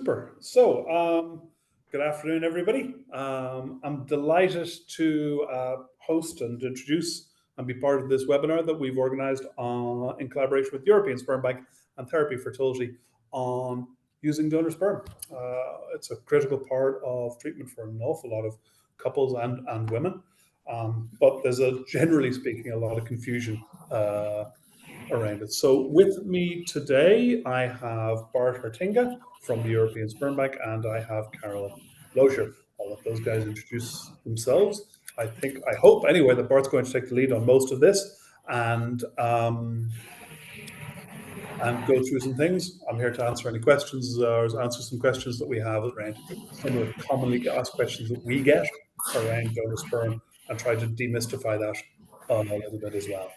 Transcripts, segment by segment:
Super. So, good afternoon, everybody. I'm delighted to host and introduce and be part of this webinar that we've organized in collaboration with European Sperm Bank and Therapy Fertility on using donor sperm. It's a critical part of treatment for an awful lot of couples and women. But there's generally speaking, a lot of confusion around it. So with me today, I have Bart Hartinga from the European Sperm Bank, and I have Carol Lozier. I'll let those guys introduce themselves. I hope anyway, that Bart's going to take the lead on most of this and go through some things. I'm here to answer any questions or answer some questions that we have around some of the commonly asked questions that we get around donor sperm and try to demystify that a little bit as well.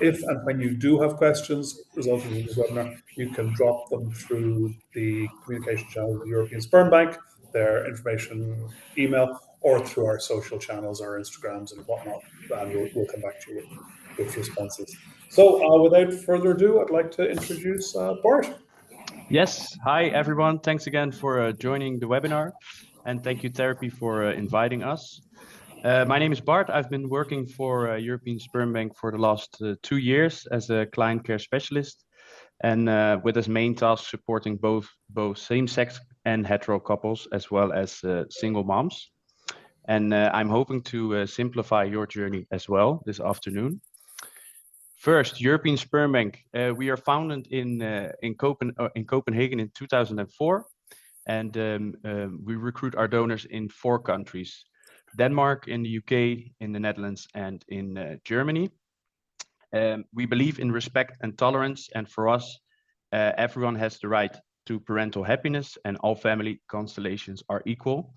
If and when you do have questions resulting from this webinar, you can drop them through the communication channel of the European Sperm Bank, their information email, or through our social channels, our Instagrams and whatnot, and we'll come back to you with responses. So without further ado, I'd like to introduce Bart. Yes, hi everyone. Thanks again for joining the webinar, and thank you Therapy for inviting us. My name is Bart. I've been working for European Sperm Bank for the last 2 years as a client care specialist, and with as main task supporting both same-sex and hetero couples, as well as single moms. And I'm hoping to simplify your journey as well this afternoon. First, European Sperm Bank. We are founded in Copenhagen in 2004, and we recruit our donors in 4 countries: Denmark, in the UK, in the Netherlands, and in Germany. We believe in respect and tolerance, and for us, everyone has the right to parental happiness, and all family constellations are equal.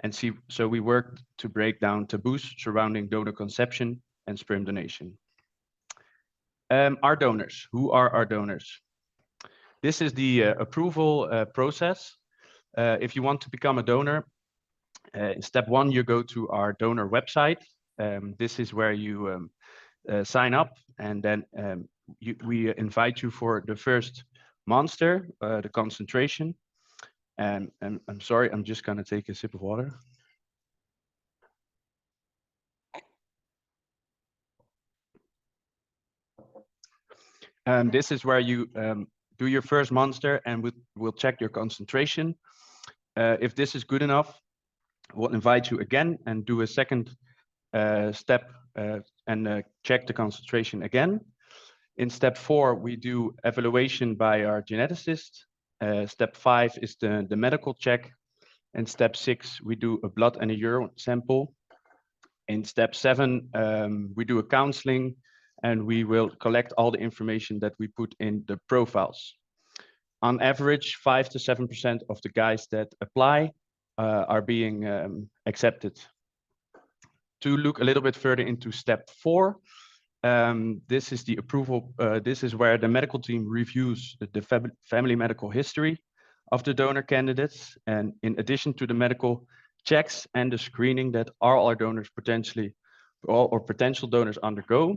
And so we work to break down taboos surrounding donor conception and sperm donation. Our donors. Who are our donors? This is the approval process. If you want to become a donor, in step 1, you go to our donor website. This is where you sign up, and then we invite you for the first monster, the concentration. And I'm sorry, I'm just gonna take a sip of water. This is where you do your first monster, and we'll check your concentration. If this is good enough, we'll invite you again and do a second step and check the concentration again. In step 4, we do evaluation by our geneticist. Step 5 is the medical check. And step 6, we do a blood and a urine sample. In step 7, we do a counseling, and we will collect all the information that we put in the profiles. On average, 5 to 7% of the guys that apply are being accepted. To look a little bit further into step 4, this is the approval. This is where the medical team reviews the family medical history of the donor candidates. And in addition to the medical checks and the screening that all our donors potential donors undergo,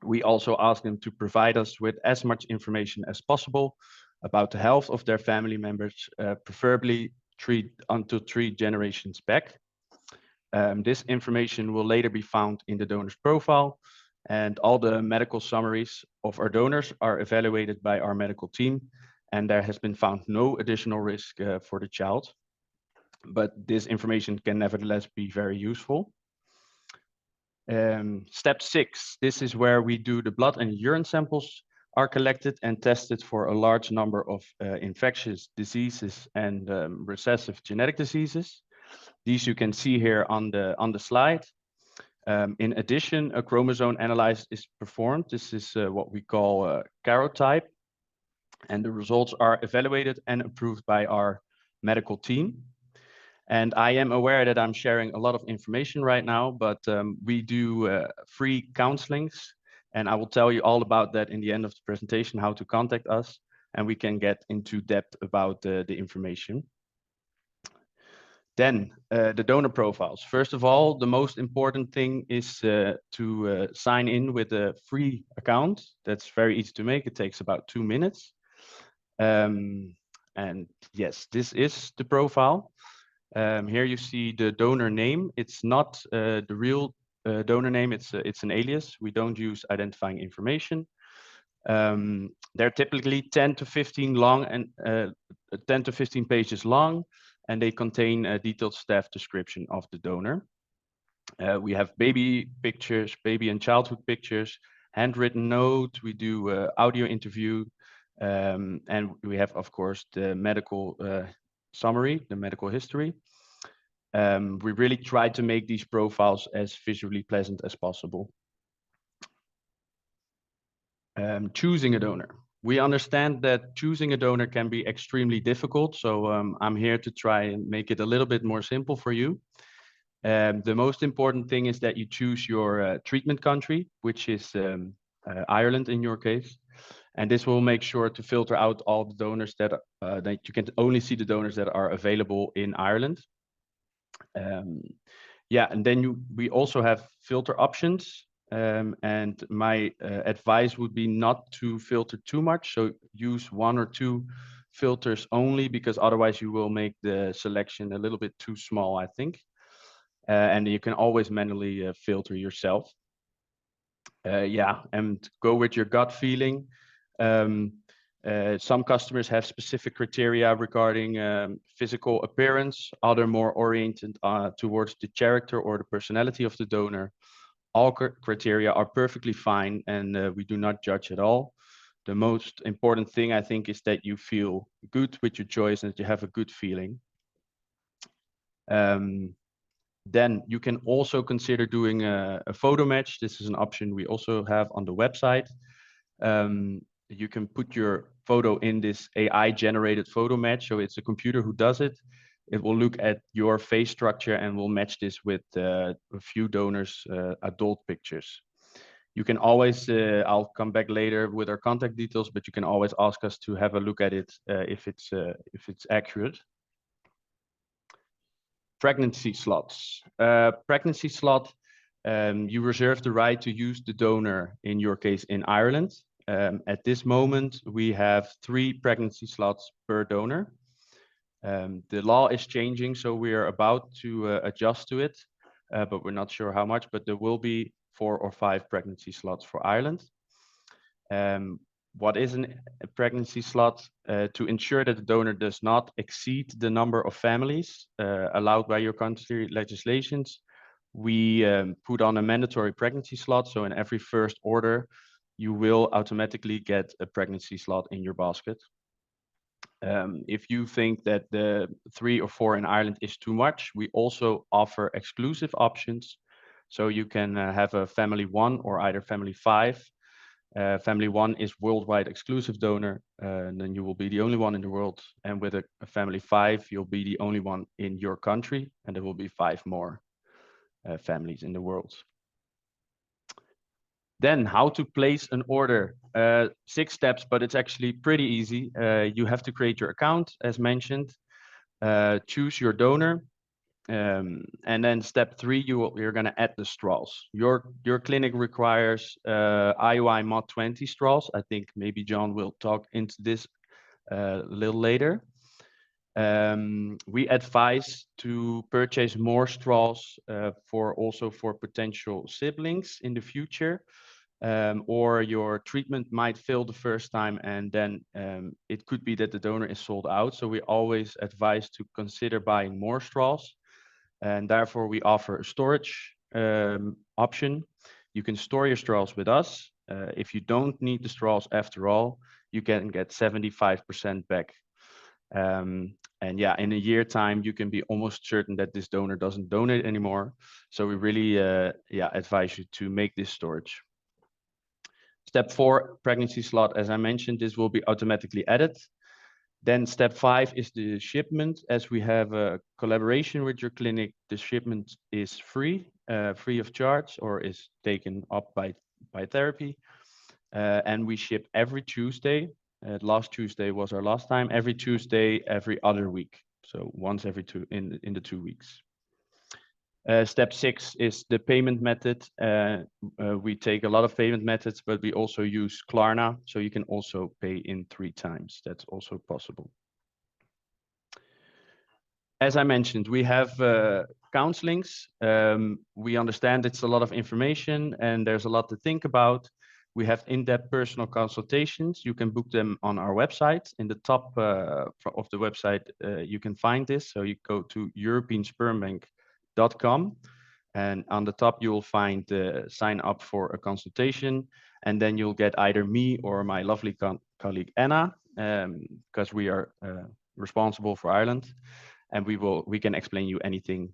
we also ask them to provide us with as much information as possible about the health of their family members, preferably 3 generations back. This information will later be found in the donor's profile, and all the medical summaries of our donors are evaluated by our medical team, and there has been found no additional risk for the child. But this information can nevertheless be very useful. Step 6, this is where we do the blood and urine samples are collected and tested for a large number of infectious diseases and recessive genetic diseases. These you can see here on the slide. In addition, a chromosome analysis is performed. This is what we call karyotype, and the results are evaluated and approved by our medical team. And I am aware that I'm sharing a lot of information right now, but we do free counselings, and I will tell you all about that in the end of the presentation, how to contact us, and we can get into depth about the information. Then the donor profiles. First of all, the most important thing is to sign in with a free account. That's very easy to make. It takes about 2 minutes. And yes, this is the profile. Here you see the donor name. It's not the real donor name. It's an alias. We don't use identifying information. They're typically 10 to 15 long and 10 to 15 pages long, and they contain a detailed staff description of the donor. We have baby pictures, baby and childhood pictures, handwritten note. We do audio interview, and we have, of course, the medical summary, the medical history. We really try to make these profiles as visually pleasant as possible. Choosing a donor. We understand that choosing a donor can be extremely difficult, so I'm here to try and make it a little bit more simple for you. The most important thing is that you choose your treatment country, which is Ireland in your case. And this will make sure to filter out all the donors that you can only see the donors that are available in Ireland. Yeah, and then we also have filter options. And my advice would be not to filter too much. So use 1 or 2 filters only, because otherwise you will make the selection a little bit too small, I think. And you can always manually filter yourself. Yeah, and go with your gut feeling. Some customers have specific criteria regarding physical appearance, other more oriented towards the character or the personality of the donor. All criteria are perfectly fine, and we do not judge at all. The most important thing, I think, is that you feel good with your choice and that you have a good feeling. Then you can also consider doing a photo match. This is an option we also have on the website. You can put your photo in this AI generated photo match. So it's a computer who does it. It will look at your face structure and will match this with a few donors' adult pictures. You can always, I'll come back later with our contact details, but you can always ask us to have a look at it if it's accurate. Pregnancy slots. Pregnancy slot, you reserve the right to use the donor, in your case, in Ireland. At this moment, we have 3 pregnancy slots per donor. The law is changing, so we are about to adjust to it, but we're not sure how much, but there will be 4 or 5 pregnancy slots for Ireland. What is a pregnancy slot? To ensure that the donor does not exceed the number of families allowed by your country legislations, we put on a mandatory pregnancy slot. So in every first order, you will automatically get a pregnancy slot in your basket. If you think that the 3 or 4 in Ireland is too much, we also offer exclusive options. So you can have a family 1 or either family 5. Family 1 is worldwide exclusive donor, and then you will be the only one in the world. And with a family 5, you'll be the only one in your country, and there will be 5 more families in the world. Then how to place an order. 6 steps, but it's actually pretty easy. You have to create your account, as mentioned. Choose your donor. And then step 3, you're going to add the straws. Your clinic requires IOI Mod 20 straws. I think maybe John will talk into this a little later. We advise to purchase more straws for potential siblings in the future. Or your treatment might fail the first time, and then it could be that the donor is sold out. So we always advise to consider buying more straws. And therefore, we offer a storage option. You can store your straws with us. If you don't need the straws after all, you can get 75% back. And yeah, in a year time, you can be almost certain that this donor doesn't donate anymore. So we really advise you to make this storage. Step 4, pregnancy slot. As I mentioned, this will be automatically added. Then step 5 is the shipment. As we have a collaboration with your clinic, the shipment is free of charge, or is taken up by Therapy. And we ship every Tuesday. Last Tuesday was our last time. Every Tuesday, every other week. So once every 2 in the 2 weeks. Step 6 is the payment method. We take a lot of payment methods, but we also use Klarna, so you can also pay in 3 times. That's also possible. as I mentioned, we have counselings. We understand it's a lot of information and there's a lot to think about. We have in-depth personal consultations. You can book them on our website. In the top of the website, you can find this. So you go to europeanspermbank.com, and on the top you will find sign up for a consultation, and then you'll get either me or my lovely colleague Anna, because we are responsible for Ireland, and we can explain you anything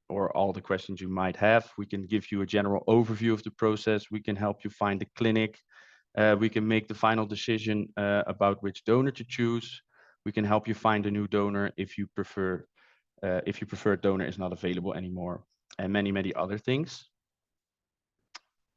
or all the questions you might have. We can give you a general overview of the process. We can help you find a clinic. We can make the final decision about which donor to choose. We can help you find a new donor if your preferred donor is not available anymore, and many, many other things.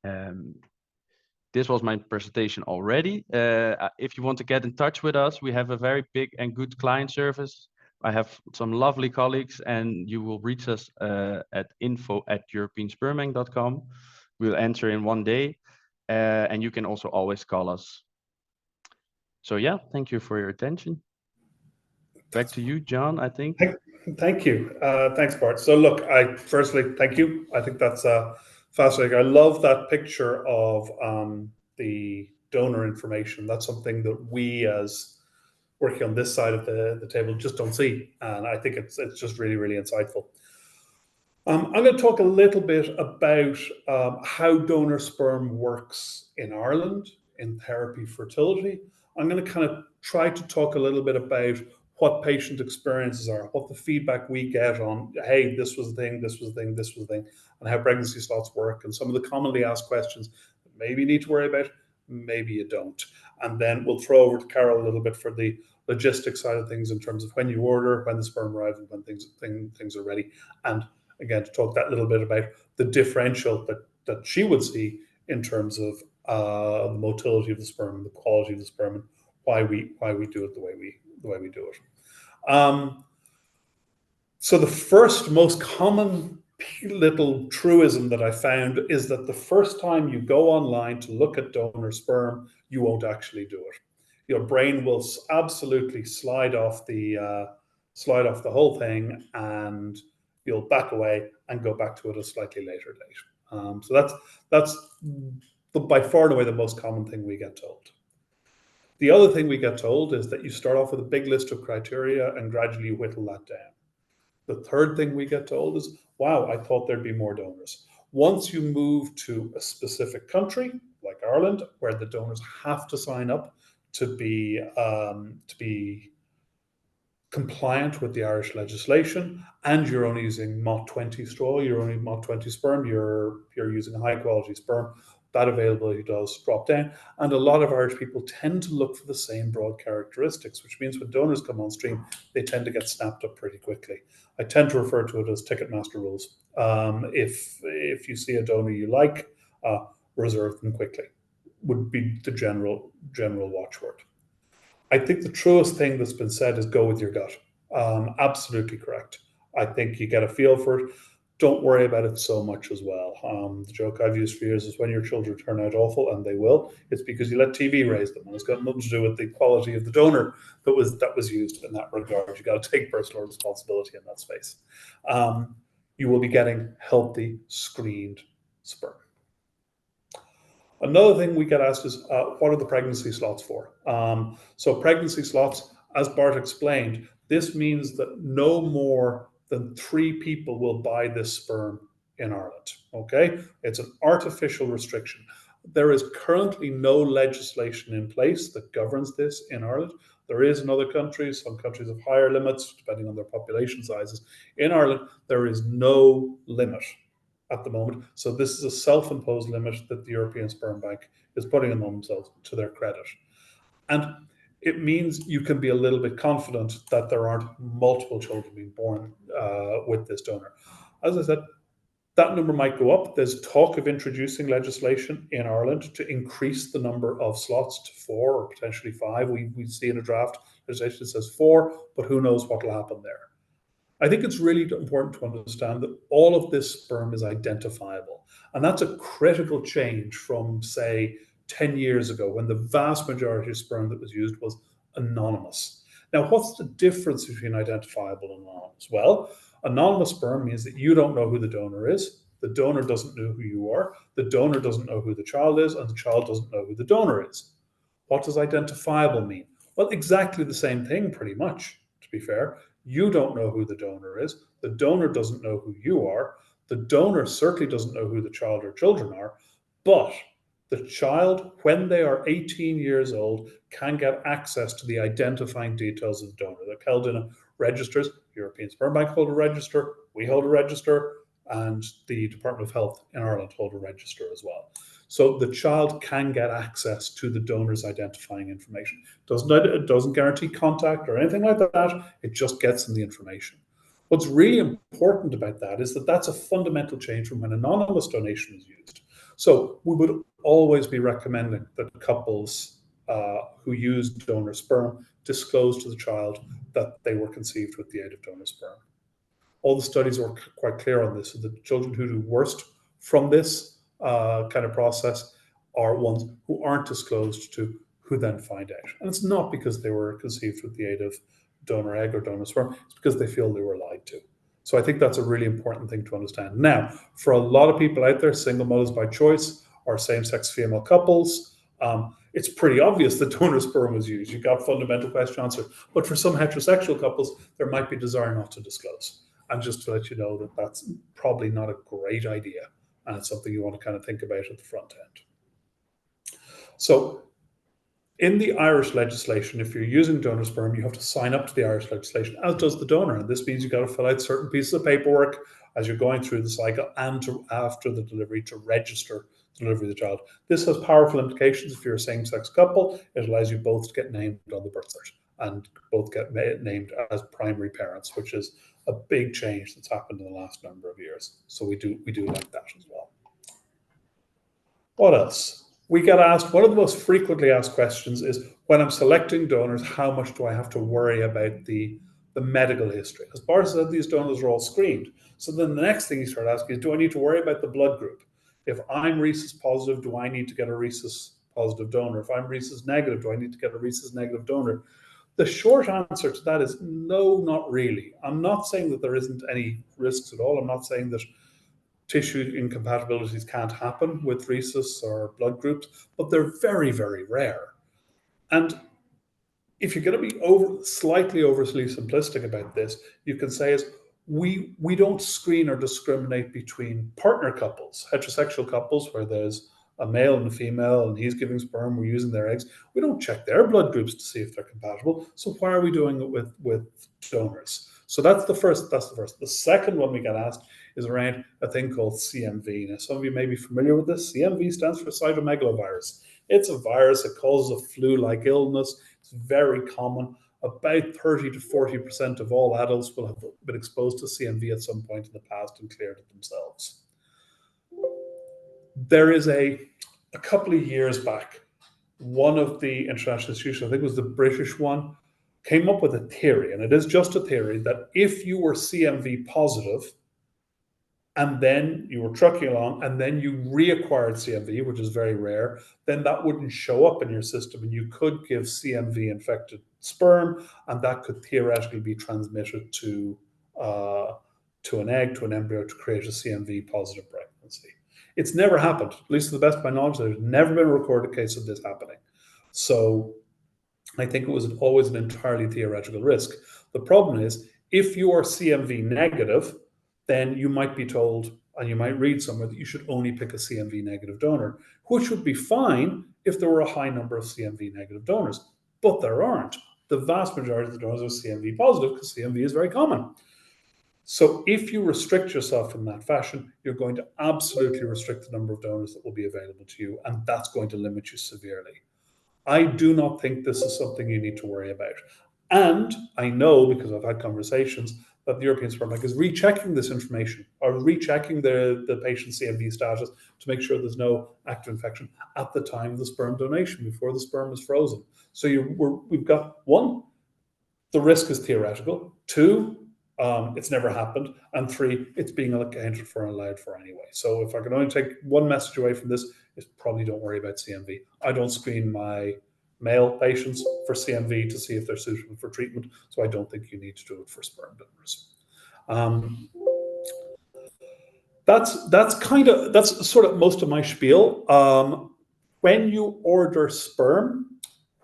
This was my presentation already. If you want to get in touch with us, we have a very big and good client service. I have some lovely colleagues, and you will reach us at info@europeanspermbank.com. We'll answer in one day, and you can also always call us. So yeah, thank you for your attention. Back to you, John, I think. Thank you. Thanks, Bart. So look, firstly, thank you. I think that's fascinating. I love that picture of the donor information. That's something that we, as working on this side of the table, just don't see. And I think it's just really, really insightful. I'm going to talk a little bit about how donor sperm works in Ireland in therapy fertility. I'm going to kind of try to talk a little bit about what patient experiences are, what the feedback we get on, hey, this was the thing, this was the thing, this was the thing, and how pregnancy slots work, and some of the commonly asked questions that maybe you need to worry about, maybe you don't. And then we'll throw over to Carol a little bit for the logistics side of things in terms of when you order, when the sperm arrives, and when things are ready. And again, to talk that little bit about the differential that she would see in terms of the motility of the sperm, the quality of the sperm, and why we do it the way we do it. So the first most common little truism that I found is that the first time you go online to look at donor sperm, you won't actually do it. Your brain will absolutely slide off the whole thing, and you'll back away and go back to it a slightly later date. So that's by far and away the most common thing we get told. The other thing we get told is that you start off with a big list of criteria and gradually whittle that down. The third thing we get told is, wow, I thought there'd be more donors. Once you move to a specific country, like Ireland, where the donors have to sign up to be compliant with the Irish legislation, and you're only using MOT20 straw, you're only MOT20 sperm, you're using high quality sperm, that availability does drop down. And a lot of Irish people tend to look for the same broad characteristics, which means when donors come on stream, they tend to get snapped up pretty quickly. I tend to refer to it as Ticketmaster rules. If you see a donor you like, reserve them quickly, would be the general watchword. I think the truest thing that's been said is go with your gut. Absolutely correct. I think you get a feel for it. Don't worry about it so much as well. The joke I've used for years is when your children turn out awful, and they will, it's because you let TV raise them, and it's got nothing to do with the quality of the donor that was used in that regard. You got to take personal responsibility in that space. You will be getting healthy, screened sperm. Another thing we get asked is, what are the pregnancy slots for? So pregnancy slots, as Bart explained, this means that no more than 3 people will buy this sperm in Ireland, okay? It's an artificial restriction. There is currently no legislation in place that governs this in Ireland. There is in other countries. Some countries have higher limits depending on their population sizes. In Ireland, there is no limit at the moment. So this is a self-imposed limit that the European Sperm Bank is putting on themselves, to their credit. And it means you can be a little bit confident that there aren't multiple children being born with this donor. As I said, that number might go up. There's talk of introducing legislation in Ireland to increase the number of slots to 4 or potentially 5. We see in a draft legislation that says 4, but who knows what will happen there. I think it's really important to understand that all of this sperm is identifiable. And that's a critical change from, say, 10 years ago, when the vast majority of sperm that was used was anonymous. Now, what's the difference between identifiable and sperms? Well, anonymous sperm means that you don't know who the donor is, the donor doesn't know who you are, the donor doesn't know who the child is, and the child doesn't know who the donor is. What does identifiable mean? Well, exactly the same thing, pretty much, to be fair. You don't know who the donor is, the donor doesn't know who you are, the donor certainly doesn't know who the child or children are, but the child, when they are 18 years old, can get access to the identifying details of the donor. They're held in registers. European Sperm Bank hold a register, we hold a register, and the Department of Health in Ireland hold a register as well. So the child can get access to the donor's identifying information. It doesn't guarantee contact or anything like that. It just gets them the information. What's really important about that is that that's a fundamental change from when anonymous donation is used. So we would always be recommending that couples who use donor sperm disclose to the child that they were conceived with the aid of donor sperm. All the studies are quite clear on this. So the children who do worst from this kind of process are ones who aren't disclosed to, who then find out. And it's not because they were conceived with the aid of donor egg or donor sperm, it's because they feel they were lied to. So I think that's a really important thing to understand. Now, for a lot of people out there, single mothers by choice or same-sex female couples, it's pretty obvious that donor sperm was used. You got fundamental question answered. But for some heterosexual couples, there might be desire not to disclose. And just to let you know that that's probably not a great idea. And it's something you want to kind of think about at the front end. So in the Irish legislation, if you're using donor sperm, you have to sign up to the Irish legislation, as does the donor. And this means you've got to fill out certain pieces of paperwork as you're going through the cycle and after the delivery to register the delivery of the child. This has powerful implications if you're a same-sex couple. It allows you both to get named on the birth cert and both get named as primary parents, which is a big change that's happened in the last number of years. So we do like that as well. What else? We get asked, one of the most frequently asked questions is, when I'm selecting donors, how much do I have to worry about the medical history? As Boris said, these donors are all screened. So then the next thing you start asking is, do I need to worry about the blood group? If I'm rhesus positive, do I need to get a rhesus positive donor? If I'm rhesus negative, do I need to get a rhesus negative donor? The short answer to that is no, not really. I'm not saying that there isn't any risks at all. I'm not saying that tissue incompatibilities can't happen with rhesus or blood groups, but they're very, very rare. And if you're going to be slightly overly simplistic about this, you can say is we don't screen or discriminate between partner couples, heterosexual couples where there's a male and a female and he's giving sperm, we're using their eggs. We don't check their blood groups to see if they're compatible. So why are we doing it with donors? So that's the first. The second one we get asked is around a thing called CMV. Now, some of you may be familiar with this. CMV stands for cytomegalovirus. It's a virus that causes a flu-like illness. It's very common. About 30 to 40% of all adults will have been exposed to CMV at some point in the past and cleared it themselves. There is a couple of years back, one of the international institutions, I think it was the British one, came up with a theory, and it is just a theory, that if you were CMV positive and then you were trucking along and then you reacquired CMV, which is very rare, then that wouldn't show up in your system and you could give CMV infected sperm, and that could theoretically be transmitted to an egg, to an embryo, to create a CMV positive pregnancy. It's never happened, at least to the best of my knowledge. There's never been a recorded case of this happening. So I think it was always an entirely theoretical risk. The problem is, if you are CMV negative, then you might be told, and you might read somewhere, that you should only pick a CMV negative donor, which would be fine if there were a high number of CMV negative donors. But there aren't. The vast majority of the donors are CMV positive because CMV is very common. So if you restrict yourself in that fashion, you're going to absolutely restrict the number of donors that will be available to you, and that's going to limit you severely. I do not think this is something you need to worry about. And I know, because I've had conversations, that the European Sperm Bank is rechecking this information, or rechecking the patient's CMV status to make sure there's no active infection at the time of the sperm donation, before the sperm is frozen. So we've got, one, the risk is theoretical. Two, it's never happened. And three, it's being accounted for and allowed for anyway. So if I can only take one message away from this, is probably don't worry about CMV. I don't screen my male patients for CMV to see if they're suitable for treatment, so I don't think you need to do it for sperm donors. Um, that's sort of most of my spiel. When you order sperm,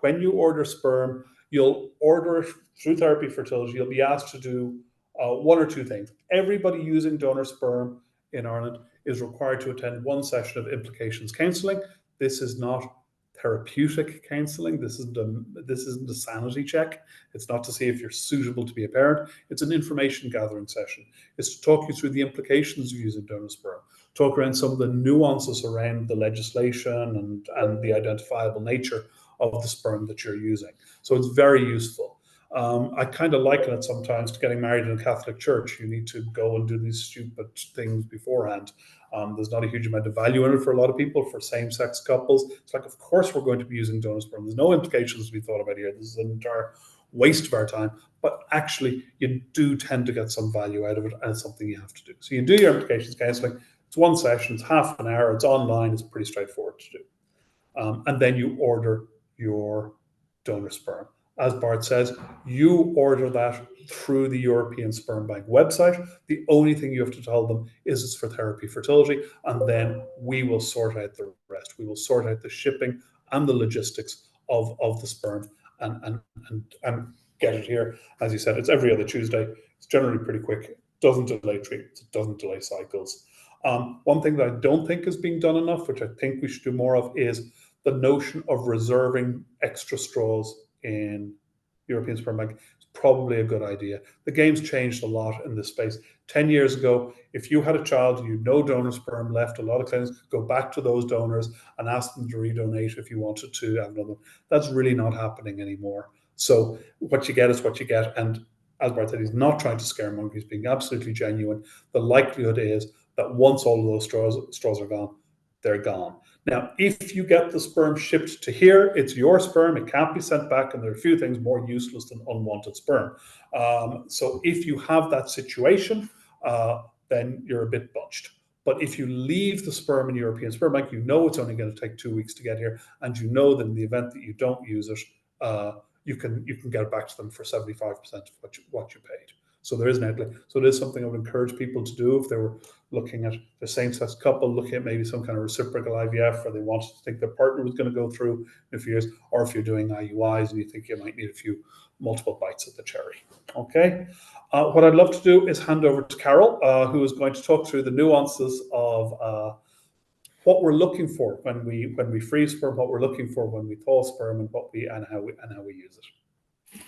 you'll order it through Therapy Fertility. You'll be asked to do one or two things. Everybody using donor sperm in Ireland is required to attend one session of implications counselling. This is not therapeutic counselling. This isn't a sanity check. It's not to see if you're suitable to be a parent. It's an information gathering session. It's to talk you through the implications of using donor sperm, talk around some of the nuances around the legislation and the identifiable nature of the sperm that you're using. So it's very useful. I kind of liken it sometimes to getting married in a Catholic church. You need to go and do these stupid things beforehand. There's not a huge amount of value in it for a lot of people. For same-sex couples, it's like, of course, we're going to be using donor sperm. There's no implications to be thought about here. This is an entire waste of our time. But actually, you do tend to get some value out of it, and it's something you have to do. So you do your implications counselling. It's one session. It's half an hour. It's online. It's pretty straightforward to do. And then you order your donor sperm. As Bart says, you order that through the European Sperm Bank website. The only thing you have to tell them is it's for Therapy Fertility, and then we will sort out the rest. We will sort out the shipping and the logistics of the sperm and get it here. As you said, it's every other Tuesday. It's generally pretty quick. It doesn't delay treatments. It doesn't delay cycles. One thing that I don't think is being done enough, which I think we should do more of, is the notion of reserving extra straws in European Sperm Bank. It's probably a good idea. The game's changed a lot in this space. 10 years ago, if you had a child, you no donor sperm left, a lot of clinics go back to those donors and ask them to redonate if you wanted to have another. That's really not happening anymore. So what you get is what you get. And as Bart said, he's not trying to scaremonger. He's being absolutely genuine. The likelihood is that once all of those straws are gone, they're gone. Now, if you get the sperm shipped to here, it's your sperm. It can't be sent back, and there are a few things more useless than unwanted sperm. So if you have that situation, then you're a bit bunched. But if you leave the sperm in European Sperm Bank, you know it's only going to take 2 weeks to get here, and you know that in the event that you don't use it, you can get it back to them for 75% of what you paid. So there is an outlet. So it is something I would encourage people to do if they were looking at the same-sex couple, looking at maybe some kind of reciprocal IVF, or they wanted to think their partner was going to go through in a few years, or if you're doing IUIs and you think you might need a few multiple bites at the cherry. Okay. What I'd love to do is hand over to Carol, who is going to talk through the nuances of what we're looking for when we freeze sperm, what we're looking for when we thaw sperm, and how we use it.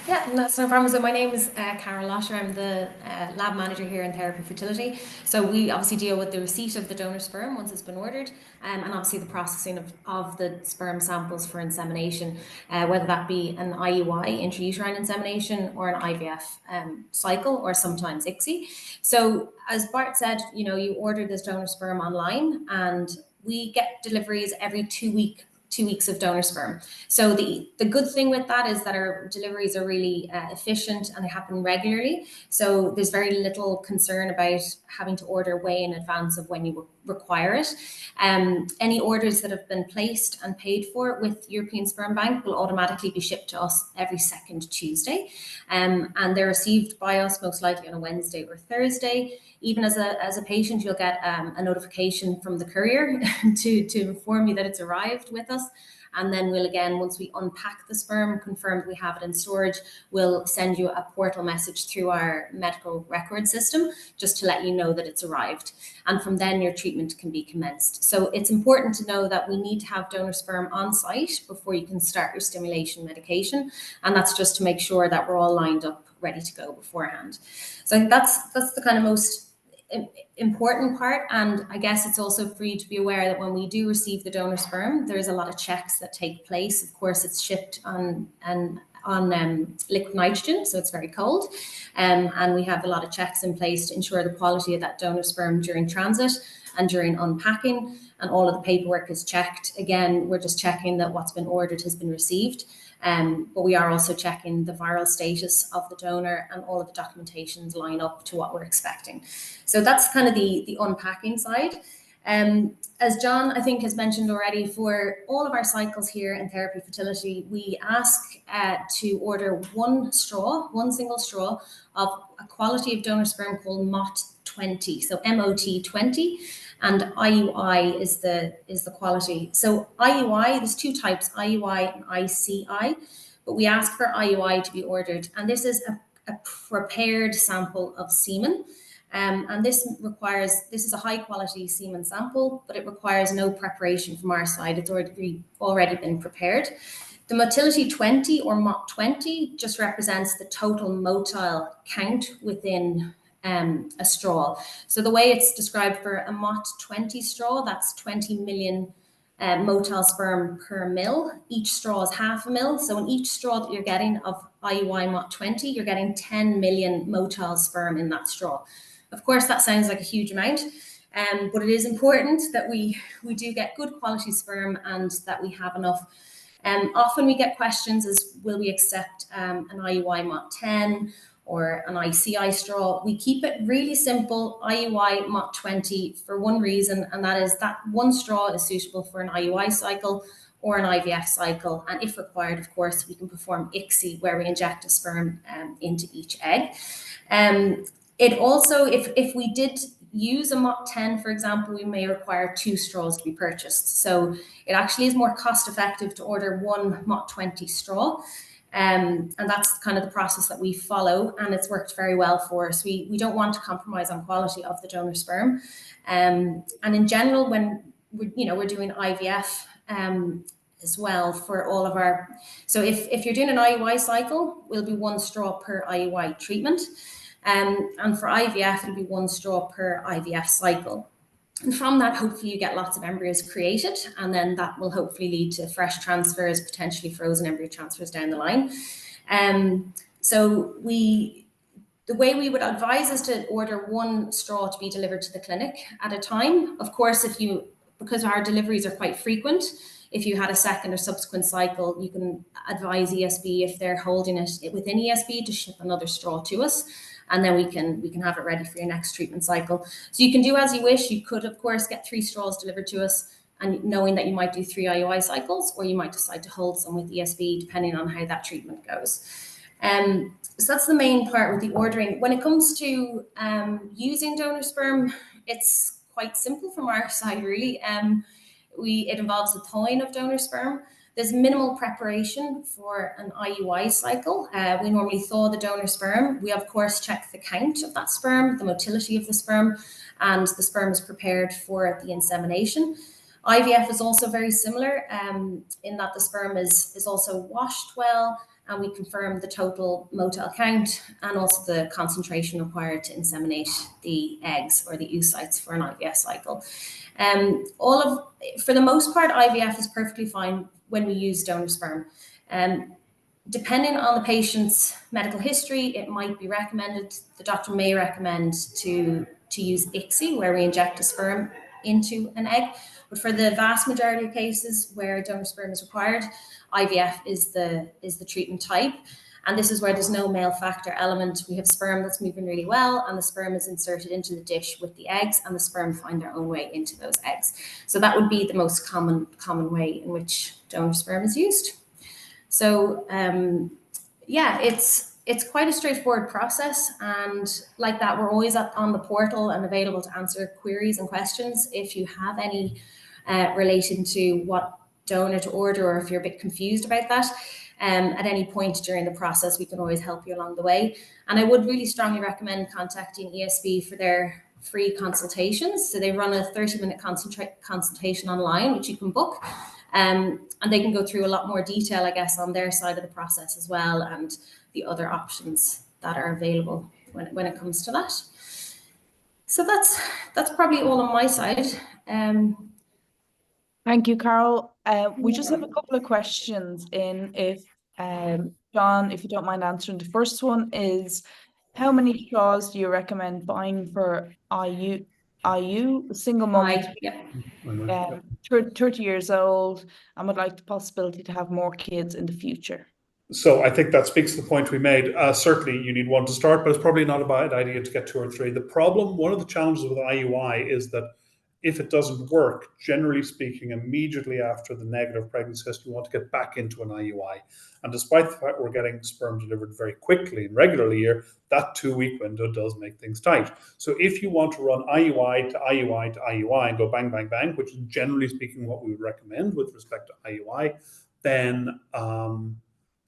Yeah, that's no problem. So my name is Carol Lasher. I'm the lab manager here in Therapy Fertility. So we obviously deal with the receipt of the donor sperm once it's been ordered, and obviously the processing of the sperm samples for insemination, whether that be an IUI, intrauterine insemination, or an IVF cycle, or sometimes ICSI. So as Bart said, you order this donor sperm online, and we get deliveries every 2 weeks of donor sperm. So the good thing with that is that our deliveries are really efficient, and they happen regularly. So there's very little concern about having to order way in advance of when you require it. Any orders that have been placed and paid for with European Sperm Bank will automatically be shipped to us every second Tuesday. And they're received by us most likely on a Wednesday or Thursday. Even as a patient, you'll get a notification from the courier to inform you that it's arrived with us. And then we'll, again, once we unpack the sperm, confirm we have it in storage, we'll send you a portal message through our medical record system just to let you know that it's arrived. And from then your treatment can be commenced. So it's important to know that we need to have donor sperm on site before you can start your stimulation medication. And that's just to make sure that we're all lined up, ready to go beforehand. So I think that's the kind of most important part. And I guess it's also for you to be aware that when we do receive the donor sperm, there's a lot of checks that take place. Of course, it's shipped on liquid nitrogen, so it's very cold, and we have a lot of checks in place to ensure the quality of that donor sperm during transit and during unpacking, and all of the paperwork is checked. Again, we're just checking that what's been ordered has been received, but we are also checking the viral status of the donor, and all of the documentations line up to what we're expecting. So that's kind of the unpacking side. As John, I think, has mentioned already, for all of our cycles here in Therapy Fertility, we ask to order one single straw of a quality of donor sperm called MOT20, so MOT20, and IUI is the quality. So IUI, there's two types, IUI and ICI, but we ask for IUI to be ordered, and this is a prepared sample of semen. And this is a high quality semen sample, but it requires no preparation from our side. It's already been prepared. The motility 20 or MOT20 just represents the total motile count within a straw. So the way it's described for a MOT20 straw, that's 20 million motile sperm per mil. Each straw is half a mil. So in each straw that you're getting of IUI MOT20, you're getting 10 million motile sperm in that straw. Of course, that sounds like a huge amount, but it is important that we do get good quality sperm and that we have enough. Often we get questions as, will we accept an IUI MOT10 or an ICI straw? We keep it really simple, IUI MOT20, for one reason, and that is that one straw is suitable for an IUI cycle or an IVF cycle. And if required, of course, we can perform ICSI, where we inject a sperm into each egg. It also, if we did use a MOT10, for example, we may require 2 straws to be purchased. So it actually is more cost effective to order one MOT20 straw. And that's kind of the process that we follow, and it's worked very well for us. We don't want to compromise on quality of the donor sperm. And in general, when we're doing IVF as well for all of our, so if you're doing an IUI cycle, will be 1 straw per IUI treatment. And for IVF, it'll be 1 straw per IVF cycle. And from that, hopefully you get lots of embryos created, and then that will hopefully lead to fresh transfers, potentially frozen embryo transfers down the line. So the way we would advise is to order 1 straw to be delivered to the clinic at a time. Of course, because our deliveries are quite frequent, if you had a second or subsequent cycle, you can advise ESB, if they're holding it within ESB, to ship another straw to us. And then we can have it ready for your next treatment cycle. So you can do as you wish. You could, of course, get 3 straws delivered to us, and knowing that you might do 3 IUI cycles, or you might decide to hold some with ESB, depending on how that treatment goes. So that's the main part with the ordering. When it comes to using donor sperm, it's quite simple from our side, really. It involves the thawing of donor sperm. There's minimal preparation for an IUI cycle. We normally thaw the donor sperm. We, of course, check the count of that sperm, the motility of the sperm, and the sperm is prepared for the insemination. IVF is also very similar in that the sperm is also washed well, and we confirm the total motile count and also the concentration required to inseminate the eggs or the oocytes for an IVF cycle. For the most part, IVF is perfectly fine when we use donor sperm. Depending on the patient's medical history, it might be recommended, the doctor may recommend to use ICSI, where we inject a sperm into an egg. But for the vast majority of cases where donor sperm is required, IVF is the treatment type. And this is where there's no male factor element. We have sperm that's moving really well, and the sperm is inserted into the dish with the eggs, and the sperm find their own way into those eggs. So that would be the most common way in which donor sperm is used. So yeah, it's quite a straightforward process, and like that, we're always on the portal and available to answer queries and questions if you have any relating to what donor to order, or if you're a bit confused about that. At any point during the process, we can always help you along the way. And I would really strongly recommend contacting ESB for their free consultations. So they run a 30-minute consultation online, which you can book. And they can go through a lot more detail, I guess, on their side of the process as well, and the other options that are available when it comes to that. So that's probably all on my side. Thank you, Carol. We just have a couple of questions in. If John, if you don't mind answering, the first one is, how many straws do you recommend buying for IU, a single mom, 30 years old, and would like the possibility to have more kids in the future? So I think that speaks to the point we made. Certainly you need 1 to start, but it's probably not a bad idea to get 2 or 3. The problem, one of the challenges with IUI is that if it doesn't work, generally speaking, immediately after the negative pregnancy test, you want to get back into an IUI. And despite the fact we're getting sperm delivered very quickly and regularly here, that 2-week window does make things tight. So if you want to run IUI to IUI to IUI and go bang, bang, bang, which is generally speaking what we would recommend with respect to IUI, then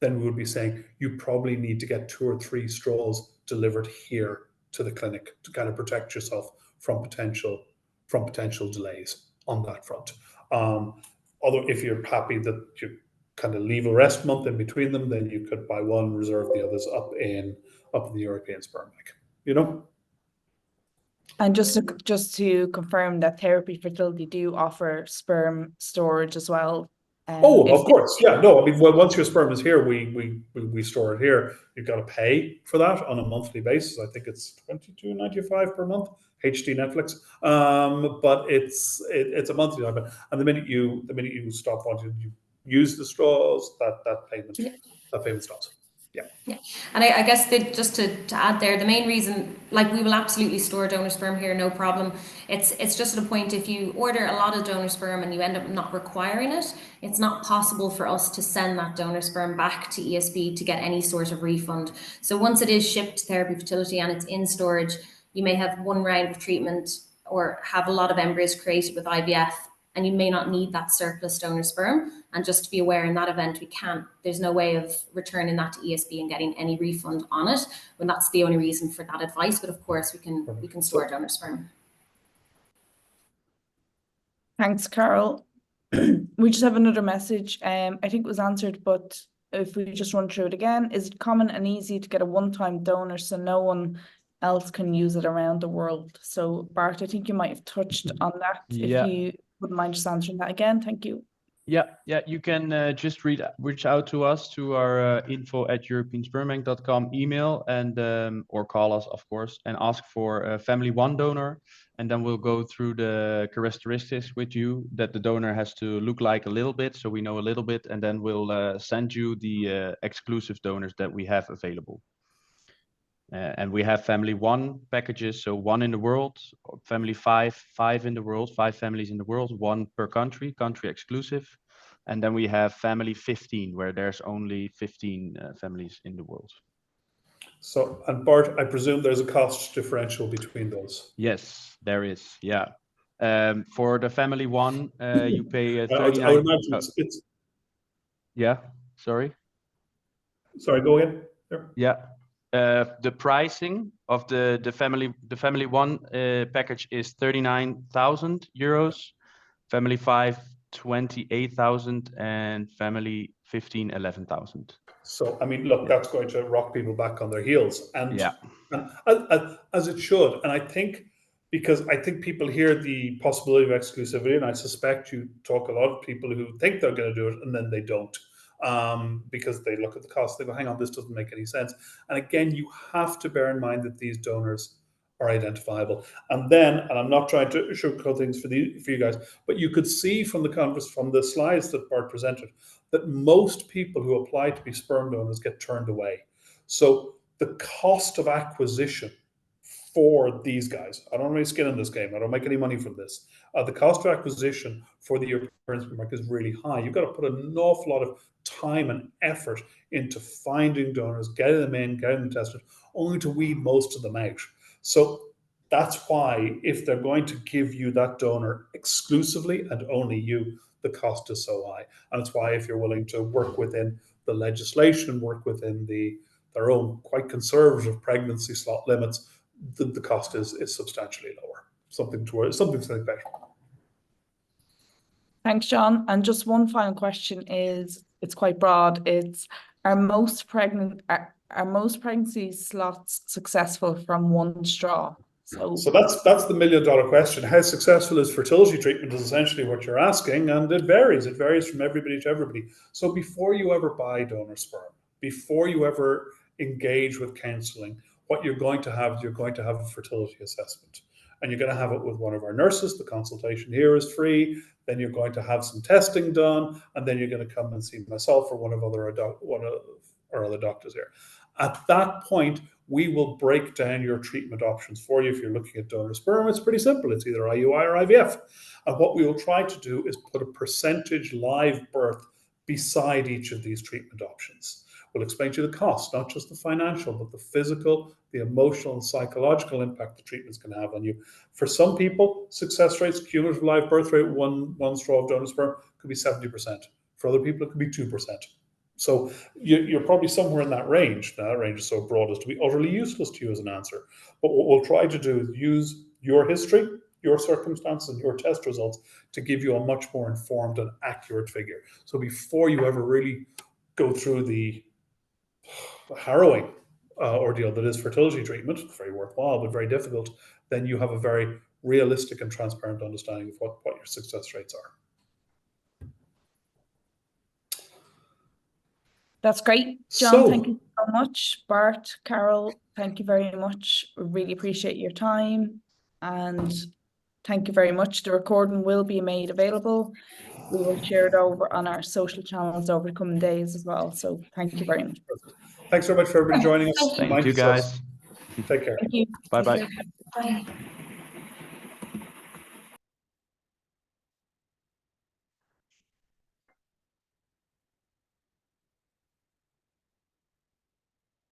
we would be saying you probably need to get 2 or 3 straws delivered here to the clinic to kind of protect yourself from potential delays on that front. Although if you're happy that you kind of leave a rest month in between them, then you could buy one, reserve the others up in the European sperm bank, you know? And just to confirm that Therapy Fertility do offer sperm storage as well. Oh, of course. Yeah, no, I mean, well, once your sperm is here, we store it here. You've got to pay for that on a monthly basis. I think it's $22.95 per month, HD Netflix. But it's a monthly payment. And the minute you stop wanting to use the straws, that payment stops. Yeah, and I guess just to add there, the main reason, like, we will absolutely store donor sperm here, no problem. It's just at a point, if you order a lot of donor sperm and you end up not requiring it, it's not possible for us to send that donor sperm back to ESB to get any sort of refund. So once it is shipped to Therapy Fertility and it's in storage, you may have one round of treatment or have a lot of embryos created with IVF, and you may not need that surplus donor sperm. And just to be aware, in that event, there's no way of returning that to ESB and getting any refund on it, when that's the only reason for that advice. But of course, we can store donor sperm. Thanks, Carol. We just have another message. I think it was answered, but if we just run through it again, is it common and easy to get a one-time donor so no one else can use it around the world? So Bart, I think you might have touched on that. Yeah. If you wouldn't mind just answering that again, thank you. Yeah, you can just reach out to us to our info@europeanspermbank.com email, and or call us, of course, and ask for a family 1 donor, and then we'll go through the characteristics with you that the donor has to look like a little bit, so we know a little bit, and then we'll send you the exclusive donors that we have available. And we have family 1 packages, so 1 in the world, family 5 in the world, 5 families in the world, 1 per country exclusive. And then we have family 15, where there's only 15 families in the world. So, and Bart, I presume there's a cost differential between those. Yes, there is. Yeah. For the family 1, you pay 39. I would imagine it's. Yeah. Sorry, go ahead. There. Yeah. The pricing of the family 1 package is 39,000 euros, family 5 28,000, and family 15 11,000. So I mean, look, that's going to rock people back on their heels, and Yeah, and as it should. And I think, because I think people hear the possibility of exclusivity, and I suspect you talk a lot of people who think they're going to do it and then they don't. Because they look at the cost, they go, hang on, this doesn't make any sense. And again, you have to bear in mind that these donors are identifiable. And then, and I'm not trying to sugarcoat things for you guys, but you could see from the slides that Bart presented that most people who apply to be sperm donors get turned away. So the cost of acquisition for these guys, I don't have any skin in this game, I don't make any money from this. The cost of acquisition for the European sperm market is really high. You've got to put an awful lot of time and effort into finding donors, getting them in, getting them tested, only to weed most of them out. So that's why, if they're going to give you that donor exclusively and only you, the cost is so high. And it's why, if you're willing to work within the legislation, work within their own quite conservative pregnancy slot limits, the cost is substantially lower. Something to think about. Thanks, John. And just one final question is, it's quite broad. It's, are most pregnancy slots successful from 1 straw? So that's the $1 million question. How successful is fertility treatment is essentially what you're asking, and it varies. It varies from everybody to everybody. So before you ever buy donor sperm, before you ever engage with counselling, what you're going to have a fertility assessment. And you're going to have it with one of our nurses. The consultation here is free. Then you're going to have some testing done, and then you're going to come and see myself or one of our other doctors here. At that point, we will break down your treatment options for you. If you're looking at donor sperm, it's pretty simple. It's either IUI or IVF. And what we will try to do is put a percentage live birth beside each of these treatment options. We'll explain to you the cost, not just the financial, but the physical, the emotional and psychological impact the treatment's going to have on you. For some people, success rates, cumulative live birth rate, one straw of donor sperm could be 70%. For other people, it could be 2%. So you're probably somewhere in that range. Now, that range is so broad as to be utterly useless to you as an answer. But what we'll try to do is use your history, your circumstances, and your test results to give you a much more informed and accurate figure. So before you ever really go through the harrowing ordeal that is fertility treatment, very worthwhile but very difficult, then you have a very realistic and transparent understanding of what your success rates are. That's great. John, thank you so much. Bart, Carol, thank you very much. We really appreciate your time, and thank you very much. The recording will be made available. We will share it over on our social channels over the coming days as well. So thank you very much. Thanks very much for everybody joining us. Thank you, guys. Take care. Thank you. Bye-bye. Bye.